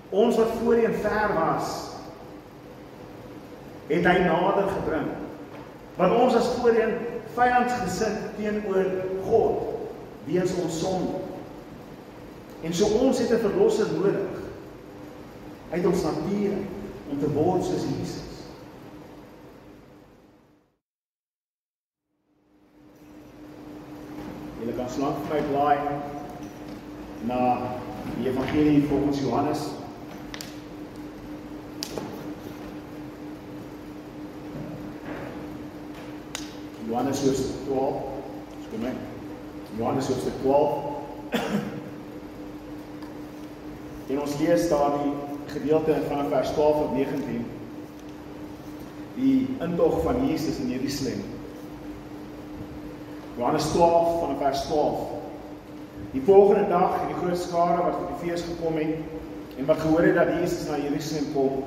Ons wat voorheen ver was, het hy nader gebring. Want ons as voorheen vyandsgesind teenoor God, weens ons sonde. En so ons het 'n verlosser nodig, uit ons natuur, om te word soos Jesus. Julle kan slank vir my blaai na die evangelie volgens Johannes. Johannes hoofstuk 12. Kom mee. Johannes hoofstuk 12. En ons lees daar die gedeelte van vers 12 tot 19. Die intog van Jesus in Jerusalem. Johannes 12 van vers 12. Die volgende dag het die groot skare wat vir die fees gekom het en wat gehoor het dat Jesus na Jerusalem kom,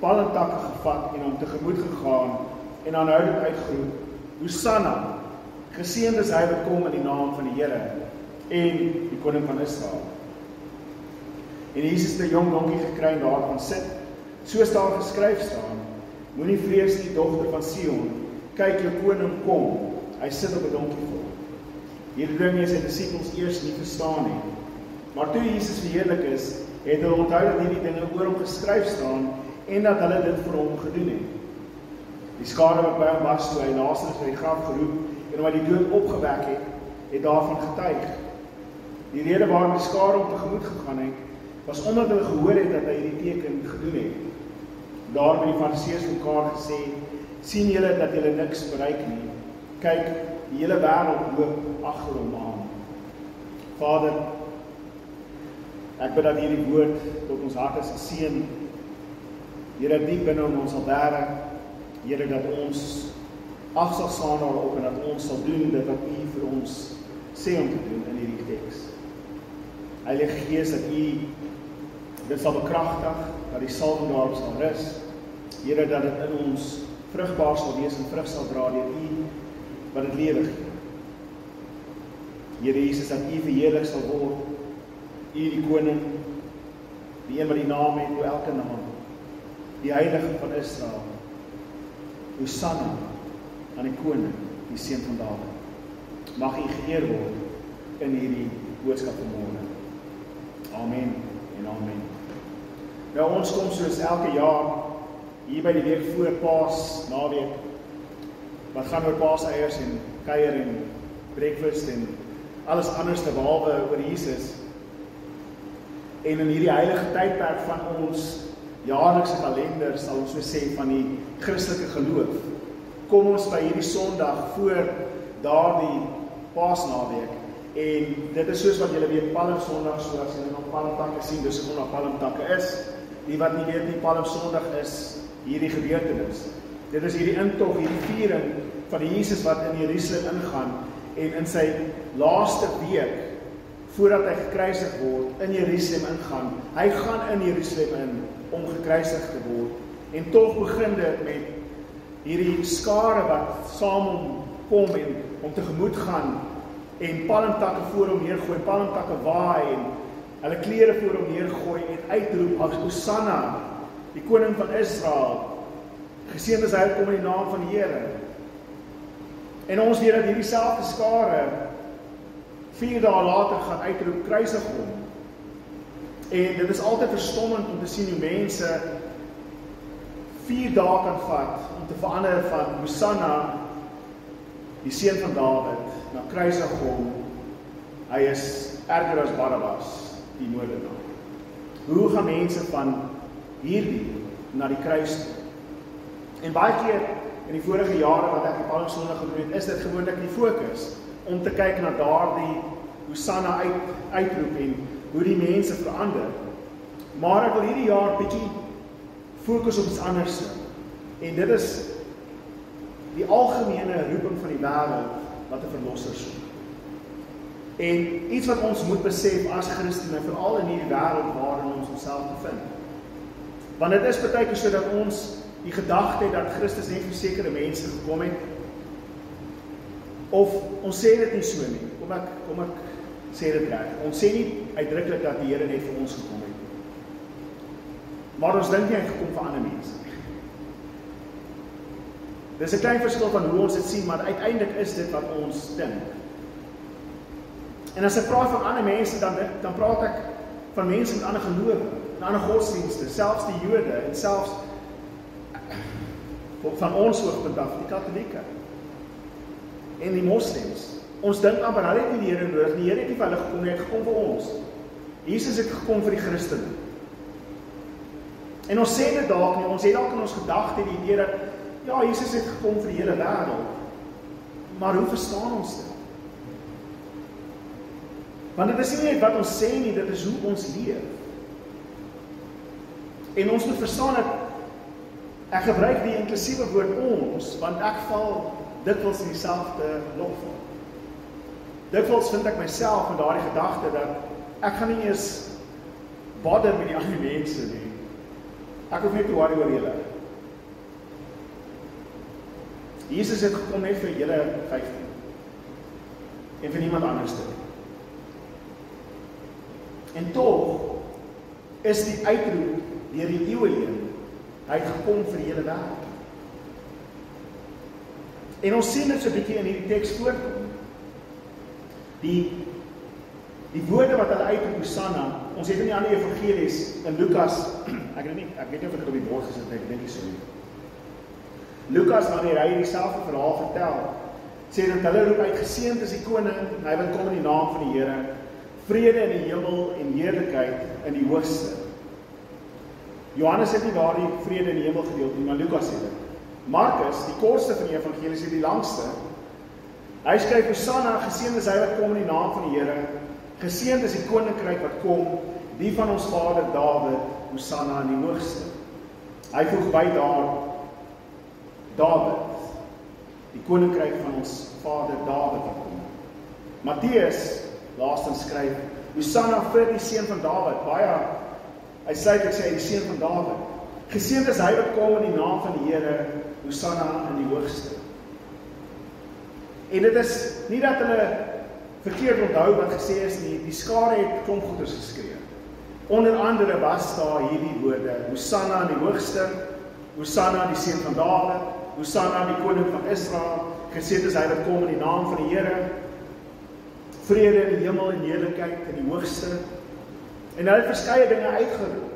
palmtakke gevat en hom tegemoet gegaan en aanhoudend uitgeroep: Hosanna, geseënd is hy wat kom in die naam van die Here en die koning van Israel. En Jesus het 'n jong donkie gekry en daar gaan sit, soos daar geskryf staan: Moenie vrees nie, dogter van Sion, kyk jou koning kom, hy sit op 'n donkie vol. Hierdie ding het sy disippels eers nie verstaan nie. Maar toe Jesus verheerlik is, het hulle onthou dat hierdie dinge oor hom geskryf staan en dat hulle dit vir hom gedoen het. Die skare wat by hom was toe hy Lazarus uit die graf geroep en hom uit die dood opgewek het daarvan getuig. Die rede waarom die skare hom tegemoet gegaan het, was omdat hulle gehoor het dat hy hierdie teken gedoen het. Daarom het die Fariseërs mekaar gesê: Sien julle dat julle niks bereik nie? Kyk, die hele wêreld loop agter hom aan. Vader, ek bid dat hierdie woord tot ons harte sal seën. Here, diep binne in ons sal bære. Here, dat ons ag sal staan daarop en dat ons sal doen dit wat U vir ons sê om te doen in hierdie teks. Heilige Gees, dat U dit sal bekragtig, dat die salwing daarop sal rus. Here, dat dit in ons vrugbaar sal wees en vrug sal dra deur U wat dit lewe gee. Here Jesus, dat U verheerlik sal word, U die koning, die een wat die naam het, bo elke naam, die heilige van Israel. Hosanna aan die koning, die seun van Dawid. Mag U geëer word in hierdie boodskap vanmôre. Amen en amen. Nou, ons kom soos elke jaar hier by die week voor Paas naweek, wat gaan oor paaseiers en kuier en breakfast en alles anders te behalwe oor Jesus. En in hierdie heilige tydperk van ons jaarlikse kalender, sal ons so sê, van die Christelike geloof, kom ons by hierdie Sondag voor daardie Paasnaweek. En dit is soos wat julle weet, Palmsondag, so as julle nog palmtakke sien, dis hoekom daar palmtakke is. Die wat nie weet nie, Palmsondag is hierdie gebeurtenis. Dit is hierdie intog, hierdie viering van die Jesus wat in Jerusalem ingaan en in sy laaste week voordat hy gekruisig word in Jerusalem ingaan. Hy gaan in Jerusalem in om gekruisig te word. En tog begin dit met hierdie skare wat saam hom kom en hom tegemoet gaan en palmtakke voor hom neergooi, palmtakke waai en hulle klere voor hom neergooi en uitroep: Hosanna, die koning van Israel. Geseënd is hy wat kom in die naam van die Here. En ons weet dat hierdie selfde skare 4 dae later gaan uitroep: kruisig hom. En dit is altyd verstommend om te sien hoe mense 4 dae kan vat om te verander van Hosanna, die seun van Dawid, na kruisig hom. Hy is erger as Barabbas, die moordenaar. Hoe gaan mense van hierdie na die kruis toe? En baie keer in die vorige jare wat ek die Palmsondag gedoen het, is dit gewoonlik die fokus om te kyk na daardie Hosanna uitroep en hoe die mense verander. Maar ek wil hierdie jaar bietjie fokus op iets anders. En dit is die algemene roeping van die wêreld wat 'n verlosser soek. En iets wat ons moet besef as Christene, veral in hierdie wêreld waarin ons onsself bevind. Want dit is baie keer so dat ons die gedagte het dat Christus net vir sekere mense gekom het. Of ons sê dit nie so nie. Kom ek sê dit reg. Ons sê nie uitdruklik dat die Here net vir ons gekom het. Maar ons dink nie hy het gekom vir ander mense. Dis 'n klein verskil van hoe ons dit sien, maar uiteindelik is dit wat ons dink. En as ek praat van ander mense, dan praat ek van mense met ander gelowe, en ander godsdienste, selfs die Jode, en selfs van ons oogpunt af, die Katolieke, en die moslems. Ons dink amper, hulle het nie die Here nodig, die Here het nie vir hulle gekom, hy het gekom vir ons. Jesus het gekom vir die Christene. En ons sê dit dalk nie, ons het dalk in ons gedagte die idee dat, ja, Jesus het gekom vir die hele wêreld. Maar hoe verstaan ons dit? Want dit is nie net wat ons sê nie, dit is hoe ons leef. En ons moet verstaan dat, ek gebruik die inklusiewe woord ons, want ek val dikwels in dieselfde lofval. Dikwels vind ek myself met daardie gedagte dat ek gaan nie eens bother met die ander mense nie. Ek hoef nie te worry oor julle. Jesus het gekom net vir julle 15 en vir niemand anders nie. En tog is die uitroep deur die eeue heen, hy het gekom vir die hele wêreld. En ons sien dit so 'n bietjie in hierdie teks voorkom. Die woorde wat hulle uitroep, Hosanna, ons het in die ander evangelies, in Lukas, ek weet nie of ek het op die bord gesit, ek dink nie so nie. Lukas, wanneer hy dieselfde verhaal vertel, sê dat hulle roep uit, geseënd is die koning, hy wat kom in die naam van die Here, vrede in die hemel en heerlikheid in die hoogste. Johannes het nie daardie vrede in die hemel gedeel nie, maar Lukas het dit. Markus, die kortste van die evangelies, het die langste. Hy skryf, Hosanna, geseënd is hy wat kom in die naam van die Here, geseënd is die koninkryk wat kom, die van ons vader Dawid, Hosanna in die hoogste. Hy voeg by Dawid, die koninkryk van ons vader Dawid wat kom. Matteus, laastens skryf, Hosanna vir die seun van Dawid, baie uitsluitlik sê hy die seun van Dawid. Geseënd is hy wat kom in die naam van die Here, Hosanna in die hoogste. En dit is nie dat hulle verkeerd onthou wat gesê is nie, die skare het klomp goeders geskree. Onder andere was daar hierdie woorde, Hosanna in die hoogste, Hosanna die seun van Dawid, Hosanna die koning van Israel, geseënd is hy wat kom in die naam van die Here, vrede in die hemel en heerlikheid in die hoogste. En hulle het verskeie dinge uitgeroep.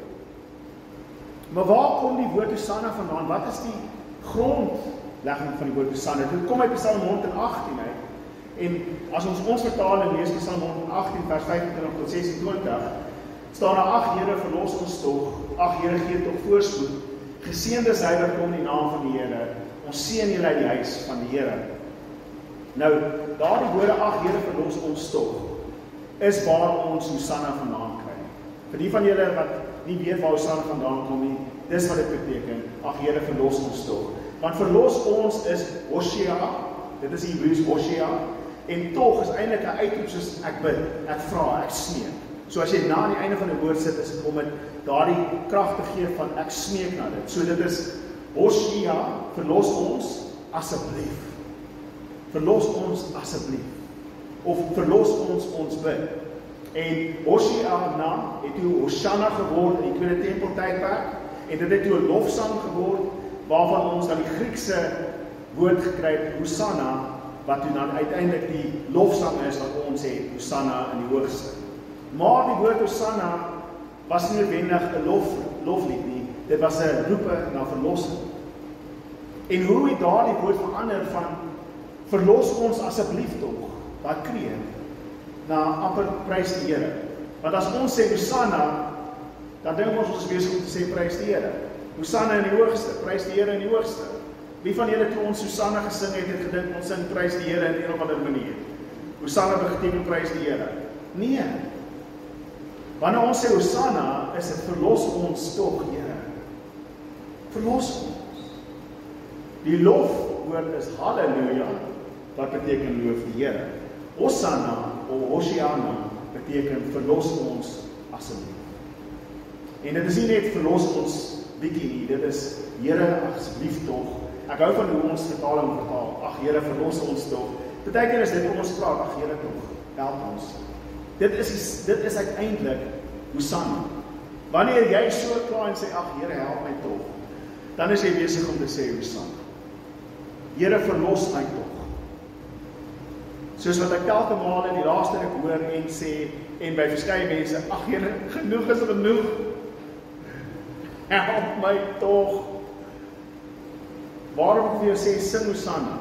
Maar waar kom die woord Hosanna vandaan? Wat is die grondlegging van die woord Hosanna? Dit kom uit Psalm 118 uit. En as ons vertaling lees, Psalm 118 vers 25 tot 26, staan daar, ag Here, verlos ons tog, ag Here, gee tog voorspoed. Geseënd is hy wat kom in die naam van die Here. Ons seën julle uit die huis van die Here. Nou, daardie woorde, ag Here, verlos ons tog, is waar ons Hosanna vandaan kry. Vir die van julle wat nie weet waar Hosanna vandaan kom nie, dis wat dit beteken, ag Here, verlos ons tog. Want verlos ons is Hoshea, dit is die Hebreëus Hoshea, en tog is eintlik 'n uitroep soos ek bid, ek vra, ek smeek. So as jy na aan die einde van 'n woord sit, is dit om met daardie krag te gee van ek smeek na dit. So dit is Hoshea, verlos ons asseblief. Verlos ons asseblief. Of verlos ons bid. En Hoshea het toe Hosanna geword in die tweede tempeltydperk, en dit het toe 'n lofsang geword, waarvan ons dan die Griekse woord gekry het, Hosanna, wat toe dan uiteindelik die lofsang is wat ons het, Hosanna in die hoogste. Maar die woord Hosanna was nie noodwendig 'n loflied nie, dit was 'n roepe na verlossing. En hoe het daardie woord verander van verlos ons asseblief tog, daai kreet, na amper prys die Here. Want as ons sê Hosanna, dan dink ons is besig om te sê prys die Here. Hosanna in die hoogste, prys die Here in die hoogste. Wie van julle toe ons Hosanna gesing het gedink ons sing prys die Here in 'n of ander manier? Hosanna beteken prys die Here. Nee. Wanneer ons sê Hosanna, is dit verlos ons tog, Here. Verlos ons. Die lofwoord is Halleluja, wat beteken loof die Here. Hosanna of Hosiana beteken verlos ons asseblief. En dit is nie net verlos ons bietjie nie, dit is Here asseblief tog. Ek hou van hoe ons vertaling vertaal. Ag Here, verlos ons tog. Partykeer is dit hoe ons praat, ag Here tog, help ons. Dit is uiteindelik Hosanna. Wanneer jy so klaar en sê, ag Here, help my tog, dan is jy besig om te sê, Hosanna. Here, verlos my tog. Soos wat ek elke maal in die laaste ruk hoor en sê, en by verskeie mense, ag Here, genoeg is genoeg. Help my tog. Waarom ek vir jou sê, sing Hosanna?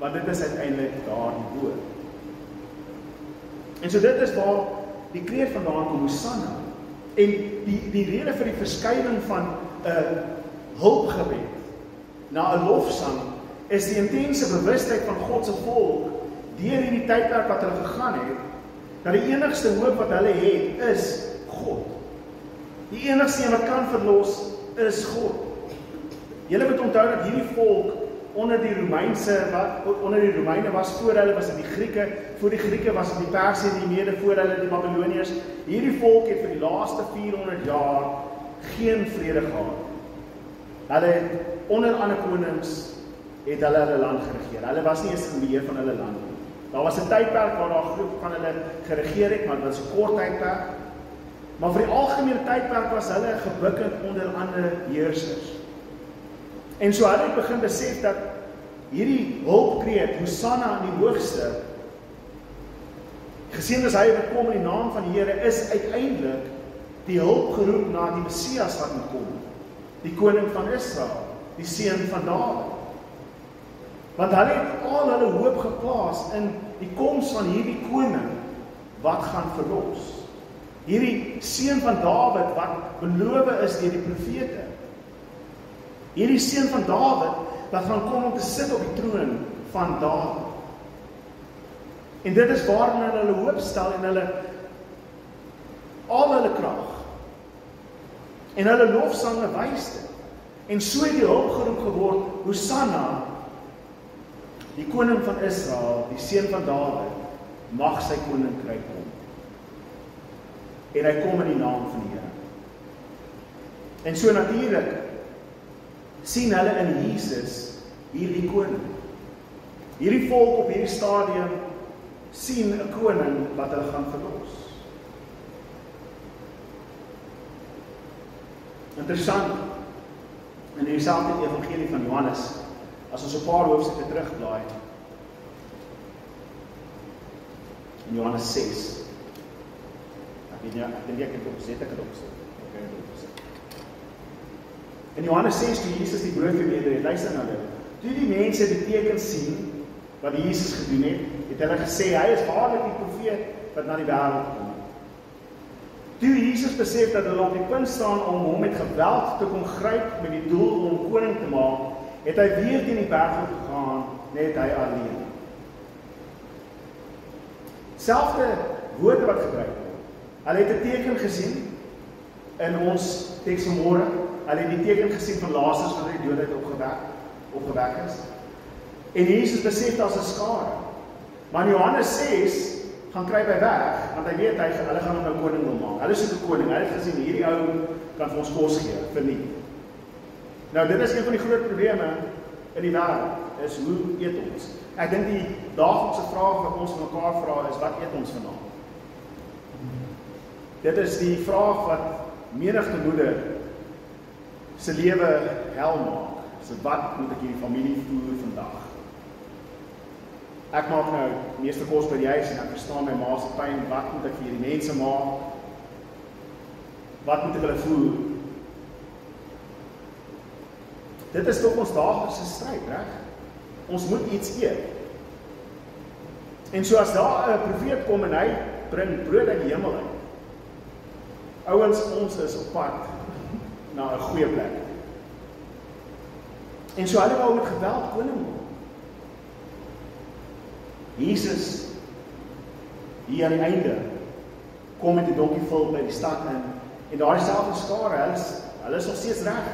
Want dit is uiteindelik daar die woord. En so dit is waar die kreet vandaan kom, Hosanna. En die rede vir die verskuiwing van 'n hulpgebed na 'n lofsang is die intense bewustheid van God se volk deur hierdie tydperk wat hulle gegaan het, dat die enigste hoop wat hulle het is God. Die enigste een wat kan verlos is God. Julle moet onthou dat hierdie volk onder die Romeine was, voor hulle was dit die Grieke, voor die Grieke was dit die Perse en die Mede, voor hulle die Babyloniërs. Hierdie volk het vir die laaste 400 jaar geen vrede gehad. Hulle het onder ander konings het hulle land geregeer. Hulle was nie eens in beheer van hulle land nie. Daar was 'n tydperk waar daar 'n groep van hulle geregeer het, maar dit was 'n kort tydperk. Maar vir die algemene tydperk was hulle gebukkend onder ander heersers. En so hulle het begin besef dat hierdie hulpkreet, Hosanna aan die hoogste, geseënd is hy wat kom in die naam van die Here, is uiteindelik die hulpgeroep na die Messias wat moet kom. Die koning van Israel, die seun van Dawid. Want hulle het al hulle hoop geplaas in die koms van hierdie koning wat gaan verlos. Hierdie seun van Dawid wat beloof is deur die profete. Hierdie seun van Dawid wat gaan kom om te sit op die troon van Dawid. En dit is waarin hulle hoop stel en hulle al hulle krag en hulle lofsange wys dit. En so het die hulpgeroep geword, Hosanna, die koning van Israel, die seun van Dawid, mag sy koninkryk kom. En hy kom in die naam van die Here. En so natuurlik sien hulle in Jesus hierdie koning. Hierdie volk op hierdie stadium sien 'n koning wat hulle gaan verlos. Interessant, in dieselfde evangelie van Johannes, as ons 'n paar hoofstukke terugblaai, in Johannes 6, ek dink ek het opgeset, in Johannes 6, toe Jesus die brood vermeerder het, luister na dit, toe die mense die tekens sien, wat Jesus gedoen het hulle gesê, hy is waarlik die profeet wat na die wêreld kom. Toe Jesus besef dat hulle op die punt staan om hom met geweld te kon gryp met die doel om koning te maak, het hy weer teen die berg gegaan, net hy alleen. Selfde woorde wat gebruik word. Hulle het 'n teken gesien in ons teks vanmôre. Hulle het die teken gesien van Lazarus wat uit die dood opgewek is. En Jesus besef daar's 'n skare. Maar in Johannes 6 gaan kry hy weg, want hy weet hulle gaan hom nou koning wil maak. Hulle soek 'n koning. Hulle het gesien hierdie ou kan vir ons kos gee, verniet. Nou dit is een van die groot probleme in die wêreld, is hoe eet ons? Ek dink die daaglikse vraag wat ons mekaar vra is, wat eet ons vanaand? Dit is die vraag wat menigte moeder se lewe hel maak. So wat moet ek hierdie familie voer vandag? Ek maak nou meeste kos by die huis en ek verstaan my ma se pyn, wat moet ek vir hierdie mense maak? Wat moet ek hulle voer? Dit is tog ons daaglikse stryd, reg? Ons moet iets eet. En so as daar 'n profeet kom en hy bring brood uit die hemel uit. Ouens, ons is op pad na 'n goeie plek. En so hulle wou met geweld koning word. Jesus, hier aan die einde, kom met die donkie vol by die stad in, en daar is selfde skare, hulle is nog steeds reg.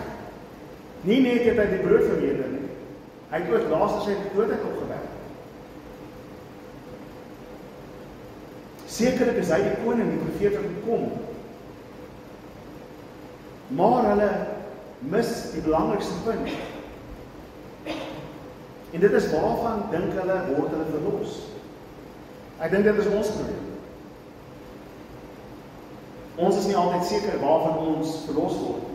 Nie net het hy die brood vermeerder nie, hy het ook Lazarus uit die dood opgewek. Sekerlik is hy die koning, die profeet wat kom. Maar hulle mis die belangrikste punt. En dit is waarvan dink hulle word hulle verlos. Ek dink dit is ons probleem. Ons is nie altyd seker waarvan ons verlos word.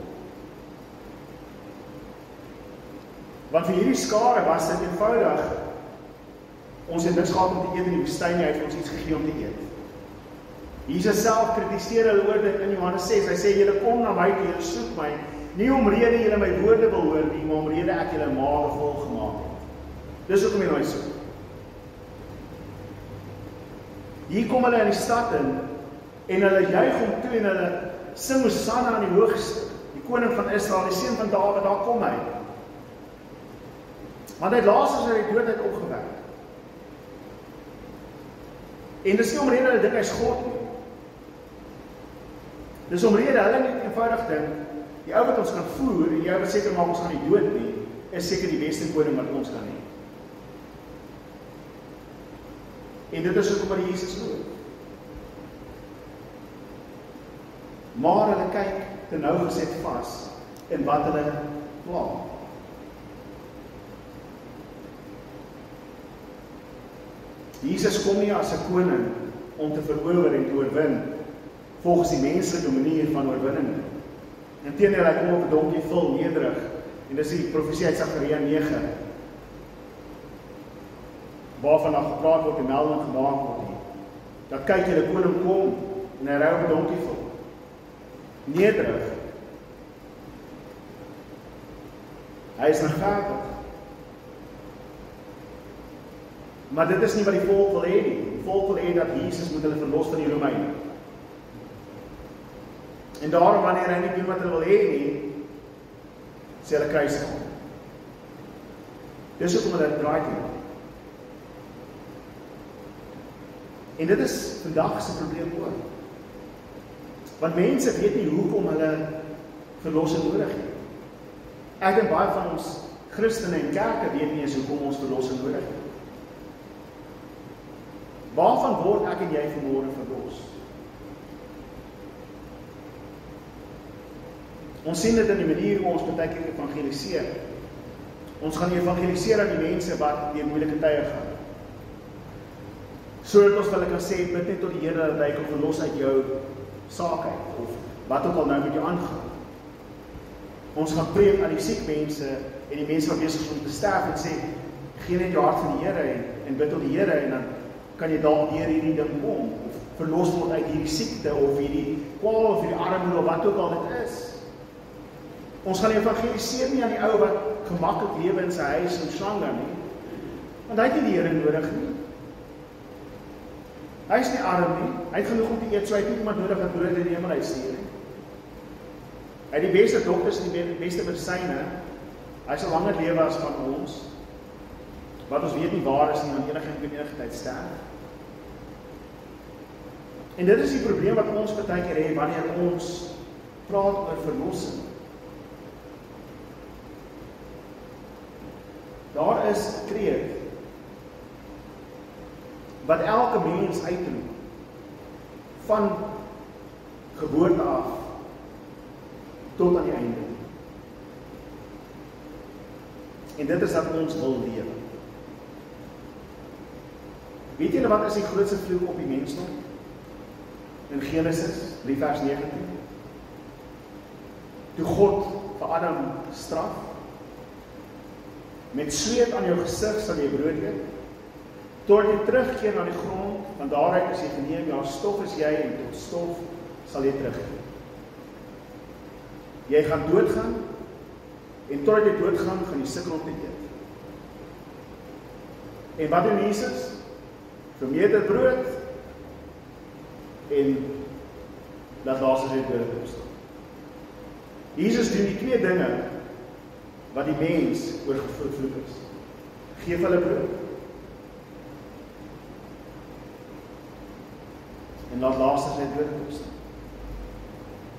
Want vir hierdie skare was dit eenvoudig, ons het niks gehad om te eet in die woestyn, hy het ons iets gegee om te eet. Jesus self kritiseer hulle oor dit in Johannes 6, hy sê, julle kom na my toe, julle soek my, nie omrede julle my woorde wil hoor nie, maar omrede ek julle mage vol gemaak het. Dis hoekom julle my soek. Hier kom hulle in die stad in, en hulle juig hom toe, en hulle sing Hosanna aan die hoogste, die koning van Israel, die seun van Dawid, daar kom hy. Want hy het Lazarus uit die dood uit opgewek. En dis nie omrede hulle dink hy is God nie. Dis omrede hulle net eenvoudig dink, die ou wat ons kan voer, en die ou wat seker maak ons gaan nie dood nie, is seker die beste koning wat ons kan hê. En dit is hoekom hulle Jesus loop. Maar hulle kyk te nauwgezet vas in wat hulle pla. Jesus kom nie as 'n koning om te verower en te oorwin volgens die menslike manier van oorwinning. Inteendeel, hy kom op 'n donkie vol nederig, en dis die profesie uit Sagaria 9, waarvan daar gepraat word en melding gemaak word nie. Dat kyk jy, die koning kom, en hy ry op 'n donkie vol. Nederig. Hy is regverdig. Maar dit is nie wat die volk wil hê nie. Die volk wil hê dat Jesus moet hulle verlos van die Romeine. En daarom, wanneer hy nie doen wat hulle wil hê nie, sê hulle kruisig hom. Dis hoekom hulle draai teen hom. En dit is vandag se probleem ook. Want mense weet nie hoekom hulle verlossing nodig het. Ek dink baie van ons Christene en kerke weet nie eens hoekom ons verlossing nodig het. Waarvan word ek en jy vanmôre verlos? Ons sien dit in die manier hoe ons baie keer evangeliseer. Ons gaan evangeliseer aan die mense wat deur moeilike tye gaan. Sodat ons hulle kan sê, bid net tot die Here dat hy kan verlos uit jou saak uit, of wat ook al nou met jou aangaan. Ons gaan preek aan die siek mense, en die mense wat besig is om te sterf, en sê, gee net jou hart vir die Here, en bid tot die Here, en dan kan jy dalk deur hierdie ding kom, of verlos word uit hierdie siekte, of hierdie kwaal, of hierdie armoede, of wat ook al dit is. Ons gaan evangeliseer nie aan die ou wat gemaklik lewe in sy huis en swanger nie, want hy het nie die Here nodig nie. Hy is nie arm nie, hy het genoeg om te eet, so hy het nie iemand nodig wat brood in die hemel uitstuur nie. Hy het die beste dokters en die beste medisyne, hy sal langer lewe as van ons, wat ons weet nie waar is nie, want enige tyd sterf. En dit is die probleem wat ons baie keer het, wanneer ons praat oor verlossing. Daar is 'n kreet wat elke mens uitroep, van geboorte af, tot aan die einde. En dit is dat ons wil lewe. Weet julle wat is die grootste vloek op die mensdom? In Genesis 3 vers 19. Toe God vir Adam straf, met sweet aan jou gesig sal jy brood eet, tot jy terugkeer na die grond, van daaruit is jy geneem, ja, stof is jy, en tot stof sal jy terugkeer. Jy gaan doodgaan, en totdat jy doodgaan, gaan jy sukkel om te eet. En wat doen Jesus? Vermeerder brood, en laat Lazarus uit die dood opstaan. Jesus doen die twee dinge, wat die mens oor vervloek is. Geef hulle brood, en laat Lazarus uit die dood opstaan.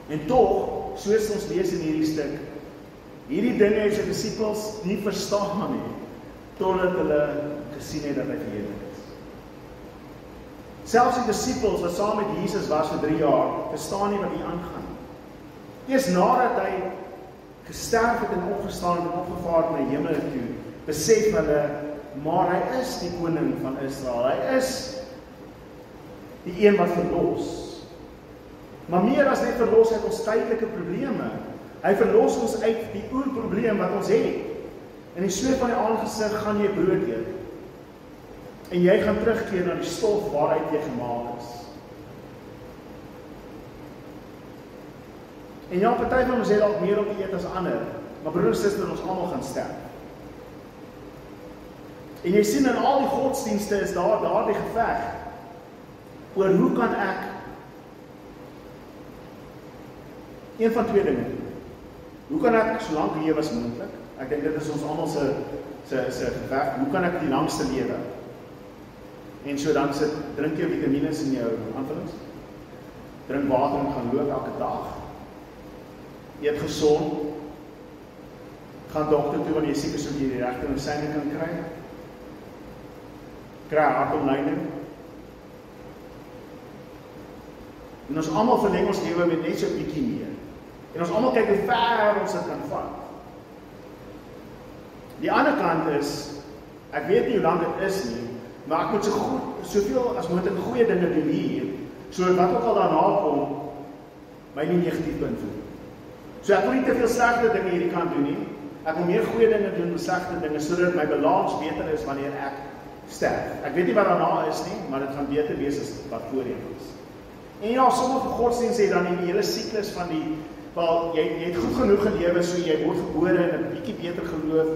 En tog, soos ons lees in hierdie stuk, hierdie dinge het sy disippels nie verstaan nie, totdat hulle gesien het dat hy verheerlik is. Selfs die disippels wat saam met Jesus was vir 3 jaar, verstaan nie wat hier aangaan. Eers nadat hy gesterf het en opgestaan en opgevaar na die hemel toe, besef hulle, maar hy is die koning van Israel, hy is die een wat verlos. Maar meer as net verlos uit ons tydelike probleme. Hy verlos ons uit die oerprobleem wat ons het. In die sweet van die aangesig gaan jy brood eet. En jy gaan terugkeer na die stof waaruit jy gemaak is. En ja, party van ons het dalk meer om te eet as ander, maar broers en susters, ons almal gaan sterf. En jy sien in al die godsdienste is daar die geveg oor hoe kan ek een van twee dinge doen. Hoe kan ek so lank lewe as moontlik? Ek dink dit is ons almal se geveg. Hoe kan ek die langste lewe? En so dan drink jy vitamine in jou aanvullings. Drink water en gaan loop elke dag. Eet gesond. Gaan dokter toe wanneer jy siek is sodat jy die regte medisyne kan kry. Kry hartomleiding. En ons almal verleng ons lewe met net so 'n bietjie meer. En ons almal kyk hoe ver ons dit kan vat. Die ander kant is, ek weet nie hoe lank dit is nie, maar ek moet soveel as moontlik goeie dinge doen hier, sodat wat ook al daarna kom, my nie negatief beïnvloed. So ek wil nie te veel slegte dinge hierdie kant doen nie. Ek wil meer goeie dinge doen, slegte dinge, sodat my balans beter is wanneer ek sterf. Ek weet nie wat daarna is nie, maar dit gaan beter wees as wat voorheen is. En ja, sommige godsdienste het dan die hele siklus van die, wel, jy het goed genoeg gelewe, so jy word gebore in 'n bietjie beter geloof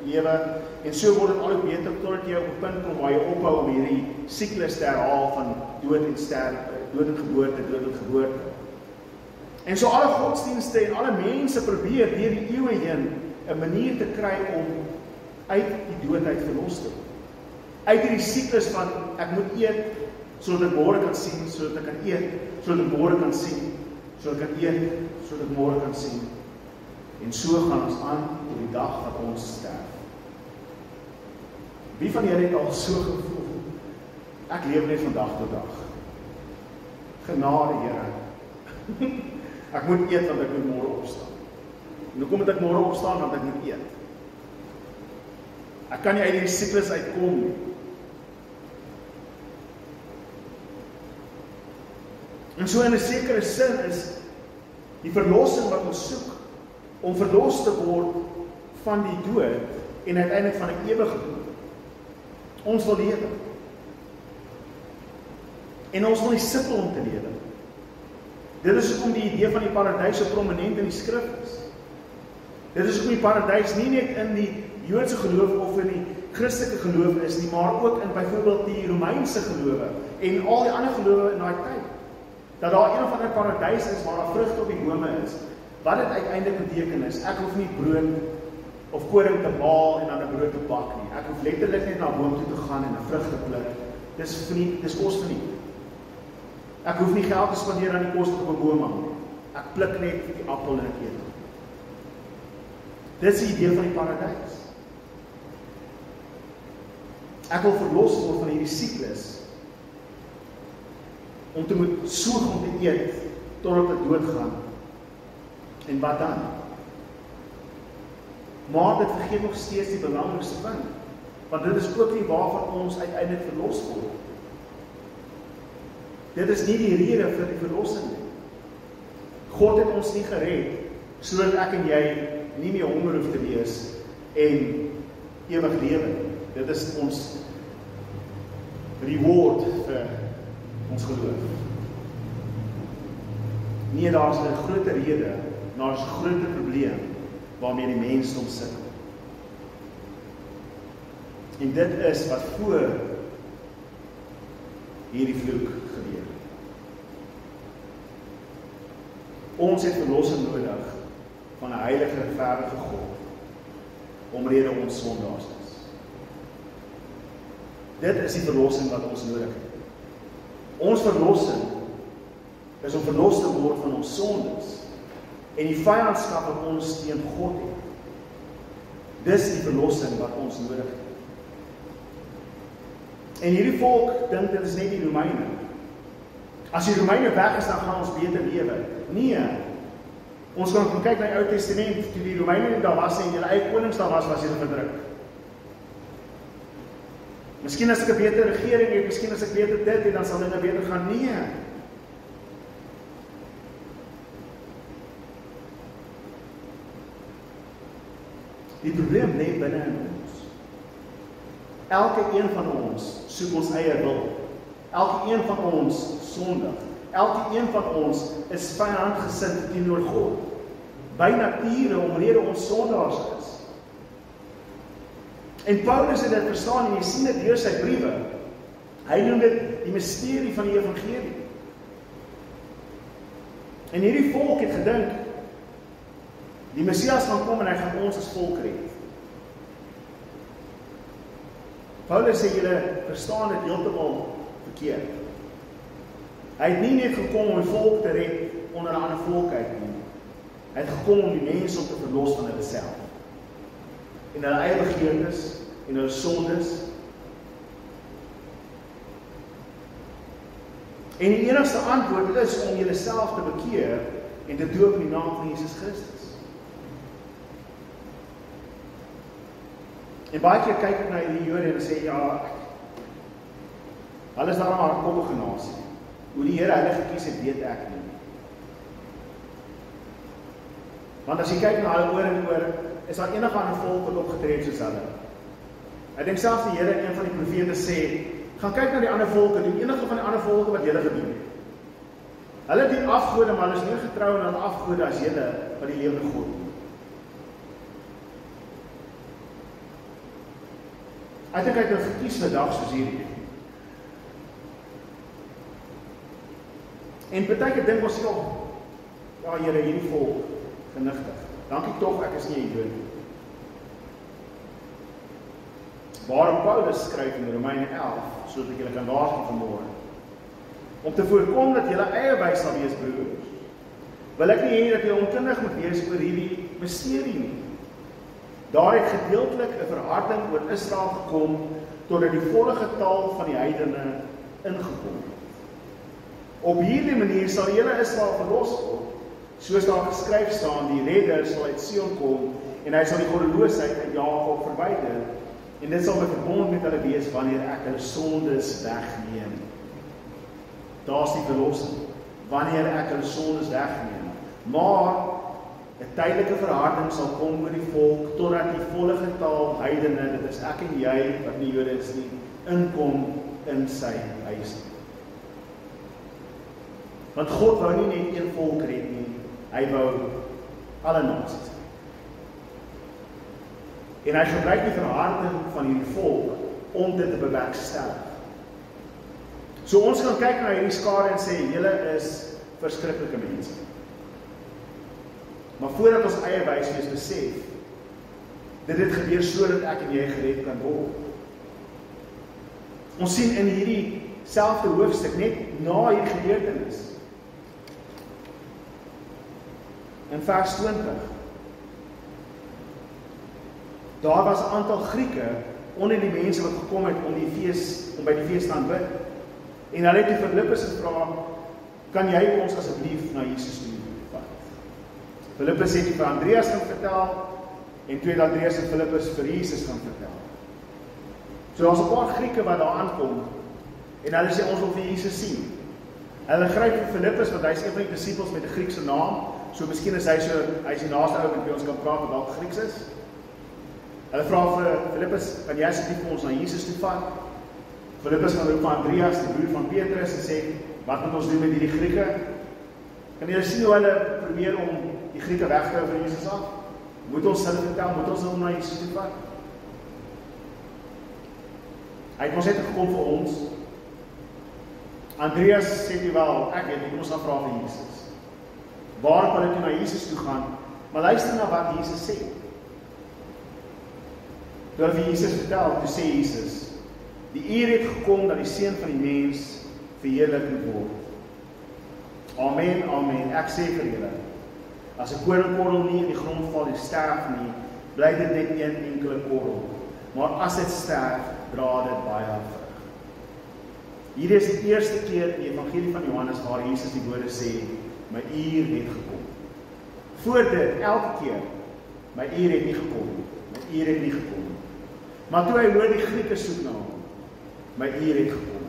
lewe, en so word dit al hoe beter, totdat jy op 'n punt kom waar jy ophou om hierdie siklus te herhaal van dood en sterf, dood en geboorte. En so alle godsdienste en alle mense probeer deur die eeue heen 'n manier te kry om uit die doodheid verlos te word. Uit hierdie siklus van ek moet eet sodat ek môre kan sien, sodat ek kan eet, sodat ek môre kan sien, sodat ek kan eet, sodat ek môre kan sien. En so gaan ons aan tot die dag wat ons sterf. Wie van julle het al so gevoel? Ek leef net van dag tot dag. Genade, Here. Ek moet eet want ek moet môre opstaan. En hoekom moet ek môre opstaan? Want ek moet eet. Ek kan nie uit hierdie siklus uitkom nie. En so in 'n sekere sin is die verlossing wat ons soek, om verlos te word van die dood en uiteindelik van 'n ewige dood. Ons wil lewe. En ons wil nie sukkel om te lewe. Dit is hoekom die idee van die paradys so prominent in die skrif is. Dit is hoekom die paradys nie net in die Joodse geloof of in die Christelike geloof is nie, maar ook in byvoorbeeld die Romeinse gelowe en al die ander gelowe in daai tyd. Dat daar een of ander paradys is waar daar vrugte op die bome is. Wat dit uiteindelik beteken is, ek hoef nie brood of koring te maal en dan 'n brood te bak nie. Ek hoef letterlik net na 'n boom toe te gaan en 'n vrug te pluk. Dis kosverniet. Ek hoef nie geld te spandeer aan die kos op 'n boom nie. Ek pluk net die appel en ek eet hom. Dit is die idee van die paradys. Ek wil verlos word van hierdie siklus om te moet soek om te eet totdat ek doodgaan. En wat dan? Maar dit vergeet nog steeds die belangrikste punt, want dit is ook nie waarvan ons uiteindelik verlos word. Dit is nie die rede vir die verlossing nie. God het ons nie gered sodat ek en jy nie meer honger hoef te wees en ewig lewe. Dit is ons reward vir ons geloof. Nee, daar is 'n groter rede, daar is 'n groter probleem waarmee die mensdom sukkel. En dit is wat voor hierdie vloek gebeur. Ons het verlossing nodig van 'n heilige, regverdige God, omrede ons sondaars is. Dit is die verlossing wat ons nodig het. Ons verlossing is om verlos te word van ons sondes en die vyandskap wat ons teen God het. Dis die verlossing wat ons nodig het. En hierdie volk dink dit is net die Romeine. As die Romeine weg is, dan gaan ons beter lewe. Nee. Ons kan kyk na die Ou Testament, toe die Romeine nie daar was en hulle eie konings daar was hulle verdruk. Miskien as ek 'n beter regering het, miskien as ek beter dit het, dan sal dinge beter gaan. Nee. Die probleem lê binne in ons. Elke een van ons soek ons eie wil. Elke een van ons sondig. Elke een van ons is vyandgesind teenoor God. By nature omrede ons sondaars is. En Paulus het dit verstaan en jy sien dit deur sy briewe. Hy noem dit die misterie van die evangelie. En hierdie volk het gedink, die Messias gaan kom en hy gaan ons as volk red. Paulus sê julle verstaan dit heeltemal verkeerd. Hy het nie net gekom om die volk te red onder 'n ander volk uit nie. Hy het gekom om die mense op te verlos van hulle self. En hulle eie begeertes en hulle sondes. En die enigste antwoord is om julleself te bekeer en te doop in die naam van Jesus Christus. En baie keer kyk ek na die Jode en sê, ja, hulle is daarom maar 'n koppige nasie. Hoe die Here hulle gekies het, weet ek nie. Want as jy kyk na hulle oor en oor, is daar enige ander volk wat opgetree het soos hulle. Ek dink selfs die Here, een van die profete sê, gaan kyk na die ander volke, doen enige van die ander volke wat julle gedoen het. Hulle dien afgode, maar hulle is nie getrou aan hulle afgode as julle wat die lewende God dien. Ek dink hy het nou gekies vir dag soos hierdie. En partykeer dink ons, ja Here, hierdie volk, genigtig. Dankie tog, ek is nie 'n Jood nie. Waarom Paulus skryf in Romeine 11, sodat ek julle kan waarsku vanmôre. Om te voorkom dat julle eie wys sal wees, broers, wil ek nie hê dat julle onkundig moet wees oor hierdie misterie nie. Daar het gedeeltelik 'n verharding oor Israel gekom, totdat die volle getal van die heidene ingekom het. Op hierdie manier sal die hele Israel verlos word, soos daar geskryf staan, die redder sal uit Sion kom, en hy sal die goddeloosheid uit Jakob verwyder, en dit sal 'n verbond met hulle wees, wanneer ek hulle sondes wegneem. Daar's die verlossing, wanneer ek hulle sondes wegneem. Maar 'n tydelike verharding sal kom oor die volk, totdat die volle getal heidene, dit is ek en jy, wat nie Jode is nie, inkom in sy huis. Want God wou nie net een volk red nie, hy wou alle nasies. En hy gebruik die verharding van hierdie volk om dit te bewerkstellig. So ons kan kyk na hierdie skare en sê, julle is verskriklike mense. Maar voordat ons eie wysheid besef, dit gebeur sodat ek en jy gered kan word. Ons sien in hierdie selfde hoofstuk, net na hierdie gebeurtenis, in vers 20, daar was 'n aantal Grieke onder die mense wat gekom het om by die fees te aanbid. En hulle het die Filippus gevra, kan jy ons asseblief na Jesus toe vat? Filippus het vir Andreas gaan vertel, en toe het Andreas en Filippus vir Jesus gaan vertel. So daar's 'n paar Grieke wat daar aankom, en hulle sê ons wil vir Jesus sien. Hulle gryp vir Filippus, want hy is een van die disippels met 'n Griekse naam, so miskien is hy die naaste ou met wie ons kan praat wat dalk Grieks is. Hulle vra vir Filippus, kan jy asseblief vir ons na Jesus toe vat? Filippus gaan roep vir Andreas, die broer van Petrus, en sê, wat moet ons doen met hierdie Grieke? Kan jy sien hoe hulle probeer om die Grieke weg te hou van Jesus af? Moet ons hulle vertel, moet ons hom na Jesus toe vat? Hy het ons net gekom vir ons. Andreas sê die wel, ek weet nie, kom ons gaan vra vir Jesus. Waarop hulle toe na Jesus toe gaan, maar luister na wat Jesus sê. Toe hulle vir Jesus vertel, toe sê Jesus, die uur het gekom dat die Seun van die mens verheerlik moet word. Amen, amen, ek sê vir julle, as 'n koringkorrel nie in die grond val en sterf nie, bly dit net een enkele korrel. Maar as dit sterf, dra dit baie vrug. Hier is die eerste keer in die evangelie van Johannes waar Jesus die woorde sê, my uur het gekom. Voor dit, elke keer, my uur het nie gekom nie, my uur het nie gekom nie. Maar toe hy hoor die Grieke soek na hom, my uur het gekom.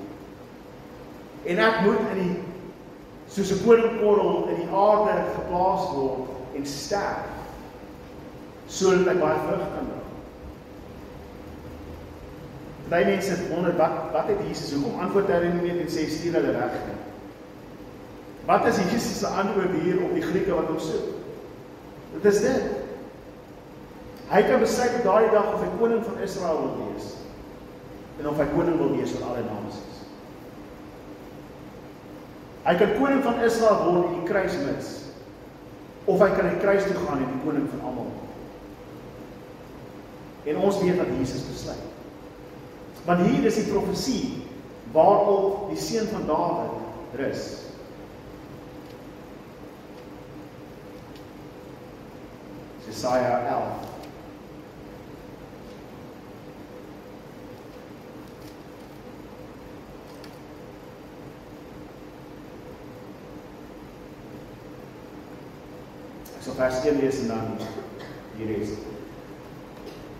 En ek moet soos 'n koringkorrel in die aarde geplaas word en sterf. sodat hy baie vrug kan dra. Party mense wonder, wat het Jesus, hoekom antwoord hy nie meer en sê, stuur hulle weg nie? Wat is Jesus se antwoord hier op die Grieke wat hom soek? Dit is dit. Hy kan besluit op daardie dag of hy koning van Israel wil wees, en of hy koning wil wees oor alle nasies. Hy kan koning van Israel word en die kruis mis, of hy kan die kruis toe gaan en die koning van almal. En ons weet wat Jesus besluit. Want hier is die profesie waarop die seun van Dawid rus. Jesaja 11. Ek sal vers 1 lees en dan die res.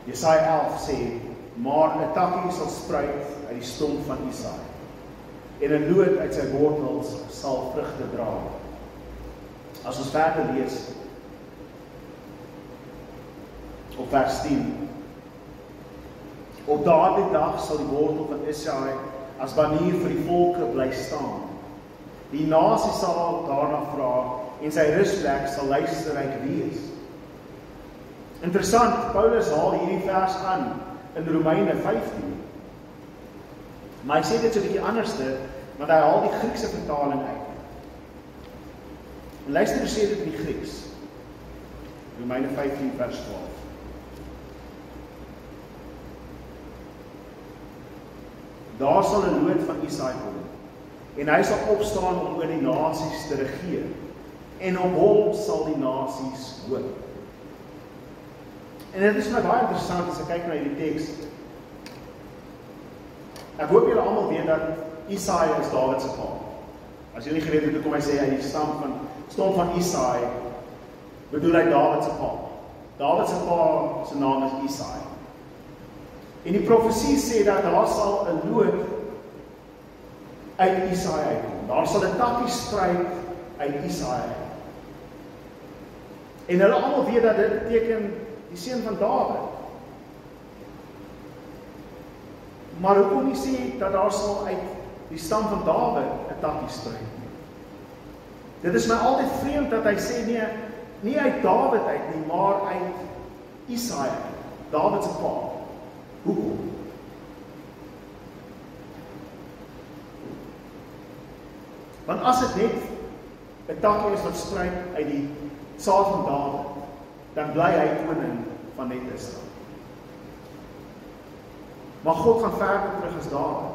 Jesaja 11 sê, maar 'n takkie sal spruit uit die stomp van Isaai, en 'n loot uit sy wortels sal vrugte dra. As ons verder lees, op vers 10, op daardie dag sal die wortel van Isaai as banier vir die volke bly staan. Die nasie sal daarna vra, en sy rusplek sal luisterryk wees. Interessant, Paulus haal hierdie vers aan in Romeine 15. Maar hy sê dit so 'n bietjie anderste, want hy haal die Griekse vertaling uit. En luister hoe sê dit in die Grieks. Romeine 15 vers 12. Daar sal 'n loot van Isaai kom, en hy sal opstaan om oor die nasies te regeer, en op hom sal die nasies hoop. En dit is my baie interessant as ek kyk na hierdie teks. Ek hoop julle almal weet dat Isaai is Dawid se pa. As julle nie geweet het hoekom hy sê hy die stam van Isaai, bedoel hy Dawid se pa. Dawid se pa se naam is Isaai. En die profesie sê dat daar sal 'n loot uit Isaai uitkom. Daar sal 'n takkie spruit uit Isaai uit. En hulle almal weet dat dit beteken die seun van Dawid. Maar hoekom nie sê dat daar sal uit die stam van Dawid 'n takkie spruit? Dit is my altyd vreemd dat hy sê nie uit Dawid uit nie, maar uit Isaai uit, Dawid se pa. Hoekom? Want as dit net 'n takkie is wat spruit uit die saad van Dawid, dan bly hy koning van net Israel. Maar God gaan verder terug as Dawid.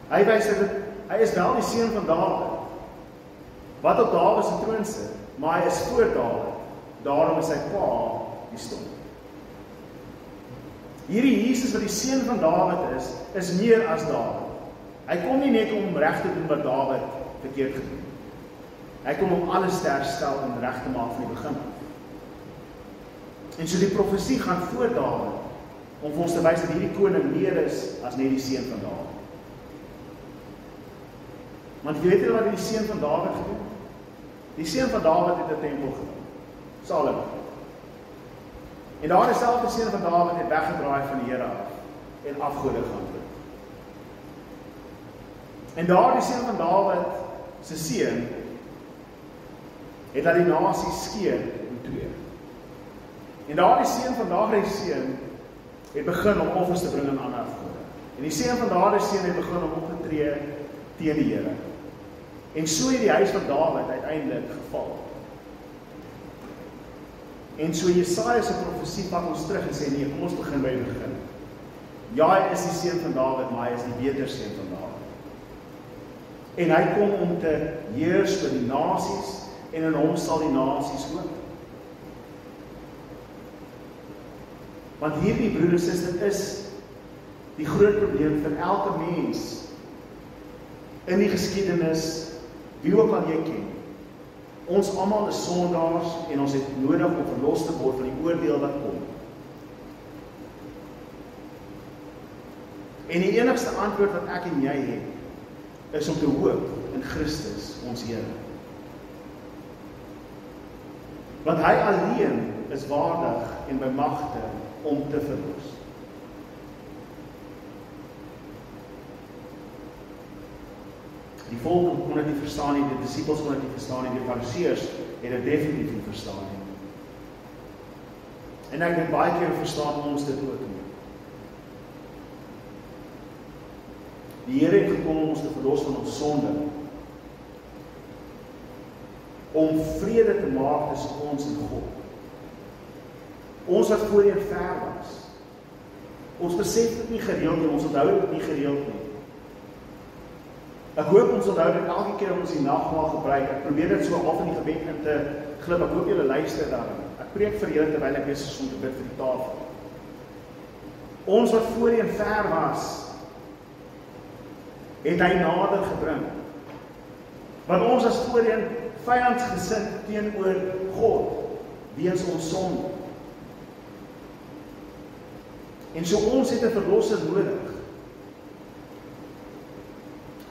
Hy wys dat hy is wel die seun van Dawid, wat op Dawid se troon sit, maar hy is voor Dawid. Daarom is sy pa die stomp. Hierdie Jesus wat die seun van Dawid is meer as Dawid. Hy kom nie net om reg te doen wat Dawid verkeerd gedoen het. Hy kom om alles te herstel en reg te maak van die begin af. En so die profesie gaan voor Dawid, om vir ons te wys dat hierdie koning meer is as net die seun van Dawid. Want jy weet wat die seun van Dawid gedoen? Die seun van Dawid het 'n tempel gebou, Salomo. En daar dieselfde seun van Dawid het weggedraai van die Here af en afgode gaan bid. En daardie seun van Dawid se seun het dat die nasie skeur in twee. En daardie seun van daardie seun het begin om offers te bring aan ander afgode. En die seun van daardie seun het begin om op te tree teen die Here. En so het die huis van Dawid uiteindelik geval. En so Jesaja se profesie vat ons terug en sê nee, kom ons begin by die begin. Ja, hy is die seun van Dawid, maar hy is die beter seun van Dawid. En hy kom om te heers oor die nasies en in hom sal die nasies hoop. Want hierdie broeders en susters, dit is die groot probleem vir elke mens in die geskiedenis, wie ook al jy ken. Ons almal is sondaars en ons het nodig om verlos te word van die oordeel wat kom. En die enigste antwoord wat ek en jy het, is om te hoop in Christus, ons Here. Want hy alleen is waardig en bemagtig om te verlos. Die volk kon dit nie verstaan nie, die disippels kon dit nie verstaan nie, die fariseërs het dit definitief nie verstaan nie. En ek dink baie keer verstaan ons dit ook nie. Die Here het gekom om ons te verlos van ons sonde, om vrede te maak tussen ons en God. Ons wat voorheen ver was. Ons besef dit nie gereeld nie, ons onthou dit nie gereeld nie. Ek hoop ons onthou dit elke keer as ons die nagmaal gebruik. Ek probeer dit so half in die gebed in te glip. Ek hoop julle luister daarin. Ek preek vir julle terwyl ek besig is om te bid vir die tafel. Ons wat voorheen ver was, het hy nader gebring. Want ons as voorheen vyandsgesind teenoor God, weens ons sonde. En so ons het 'n verlosser nodig.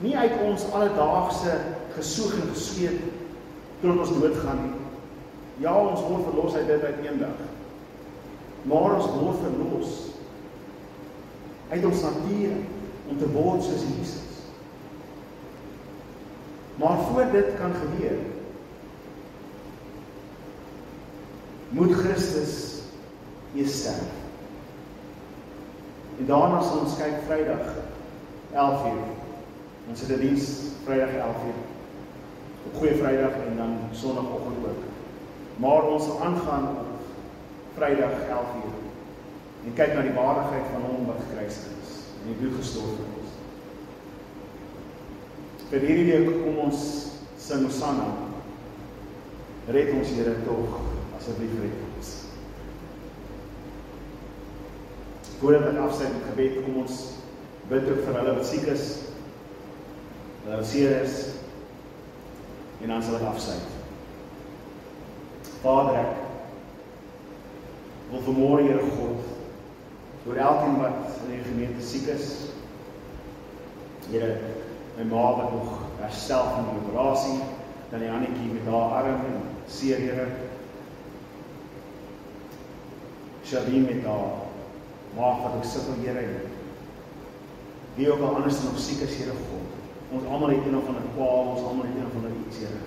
Nie uit ons alledaagse gesoeg en gesweet tot ons doodgaan nie. Ja, ons word verlos uit dit uit eendag. Maar ons word verlos uit ons natuur om te word soos Jesus. Maar voor dit kan gebeur, moet Christus eers sterf. En daarna sal ons kyk Vrydag 11:00. Ons het 'n diens Vrydag 11:00. Op Goeie Vrydag en dan Sondagoggend ook. Maar ons sal aangaan op Vrydag 11:00 en kyk na die waardigheid van hom wat gekruisig is en die bloed gestort vir ons. Vir hierdie week kom ons sing Hosanna. Red ons Here tog, asseblief red ons. Voordat ek afsluit met gebed, kom ons bid ook vir hulle wat siek is, hulle wat seer is, en dan sal ek afsluit. Vader, ek wil vanmôre, Here God, oor elkeen wat in die gemeente siek is, Here, my ma wat nog herstel van die operasie, dan die Annetjie met haar arm en seer, Here, Shabie met haar maag wat ook sukkel, Here, wie ook al anders nog siek is, Here God. Ons almal het een of ander kwaal, ons almal het een of ander iets, Here.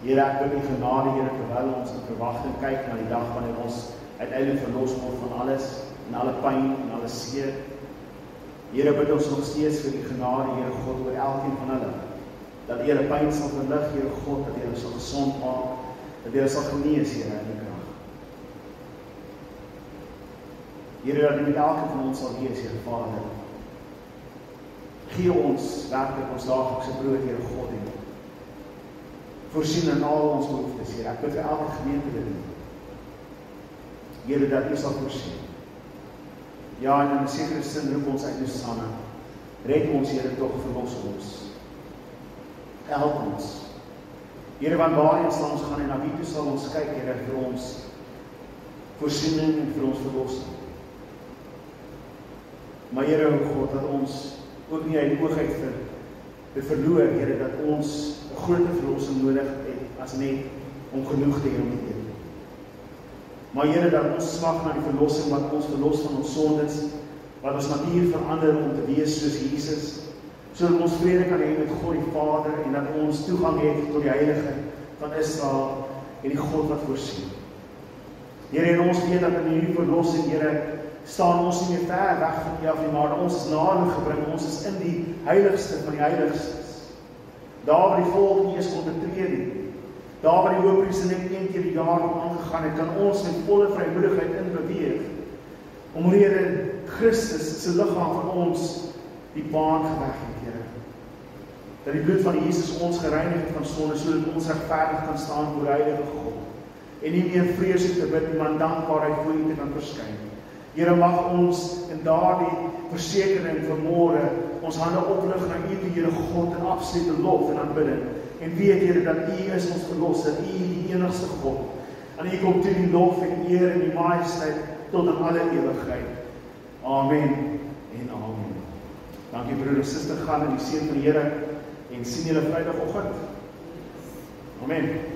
Here, ek bid U genade, Here, terwyl ons in verwagting kyk na die dag wanneer ons uiteindelik verlos word van alles, en alle pyn en alle seer. Here, bid ons nog steeds vir U genade, Here God, oor elkeen van hulle. Dat U hulle pyn sal verlig, Here God, dat U hulle sal gesond maak, dat U hulle sal genees, Here, in die krag. Here, dat U met elkeen van ons sal wees, Here Vader. Gee ons werklik ons daaglikse brood, Here God, en voorsien in al ons behoeftes, Here. Ek bid vir elke gemeente dit doen. Here, dat U sal voorsien. Ja, en in 'n sekere sin roep ons uit Hosanna. Red ons, Here, tog, verlos ons. Help ons. Here, want waarheen sal ons gaan en na wie toe sal ons kyk, Here, vir ons voorsiening en vir ons verlossing. Maar Here, o God, dat ons ook nie uit oogheid vir verloor, Here, dat ons 'n groter verlossing nodig het, as net om genoeg te hê om te eet. Maar Here, dat ons smag na die verlossing, wat ons verlos van ons sondes, wat ons natuur verander om te wees soos Jesus, sodat ons vrede kan hê met God die Vader, en dat ons toegang het tot die Heilige van Israel, en die God wat voorsien. Here, en ons weet dat in hierdie verlossing, Here, staan ons nie meer ver weg van U af nie, maar ons is nader gebring, ons is in die heiligste van die heiligstes. Daar waar die volk nie eens kon betree nie, daar waar die hoofpriester net 1 keer die jaar aangegaan het, kan ons met volle vrymoedigheid inbeweeg, om Here Christus se liggaam van ons die baan geweg het, Here. Dat die bloed van Jesus ons gereinig het van sonde, sodat ons regverdig kan staan voor die heilige God, en nie meer vrees het te bid, maar dankbaarheid voor U te kan verskyn. Here, mag ons in daardie versekering vanmôre ons hande oplig na U toe, Here God, in absolute lof en aanbidding. En weet, Here, dat U is ons verlosser, U die enigste God. Aan U kom toe die lof en eer en die majesteit tot in alle ewigheid. Amen en amen. Dankie broer en suster, gaan in die seën van die Here en sien julle Vrydagoggend. Amen.